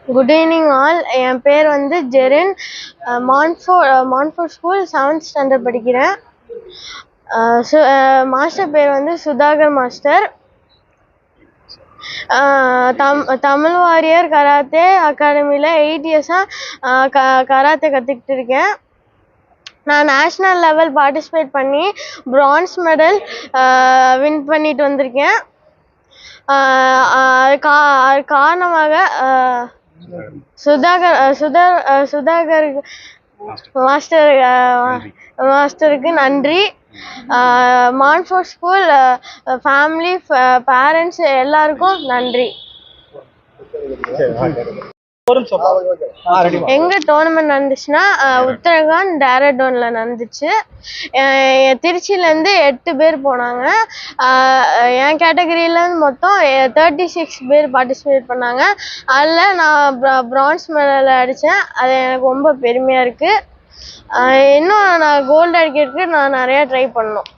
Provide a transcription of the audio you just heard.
Good evening all. என் பேர் வந்து Jerin. Montfort school 7th standard படிக்கிறேன். மாஸ்டர் பேர் வந்து Sudhakar master. Tamil warrior karate அகாடமியில் 8 இயர்ஸாக கராத்தே கற்றுக்கிட்டு இருக்கேன். நான் நேஷ்னல் லெவல் பார்ட்டிசிபேட் பண்ணி பிரான்ஸ் மெடல் வின் பண்ணிட்டு வந்திருக்கேன். காரணமாக சுதாகர் மாஸ்டருக்கு நன்றி. மான்ஃபோர்ட் ஸ்கூல் ஃபேமிலி பேரண்ட்ஸ் எல்லாருக்கும் நன்றி. எங்க டோர்னமெண்ட் நடந்துச்சுன்னா உத்தரகாண்ட் டேரடோன்ல நடந்துச்சு. திருச்சியில இருந்து 8 பேர் போனாங்க. என் கேட்டகரியில மொத்தம் 36 பேர் பார்ட்டிசிபேட் பண்ணாங்க. அதில் நான் பிரான்ஸ் மெடல் அடித்தேன். அது எனக்கு ரொம்ப பெருமையா இருக்கு. இன்னும் நான் கோல்டு அடிக்கிறதுக்கு நான் நிறைய ட்ரை பண்ணணும்.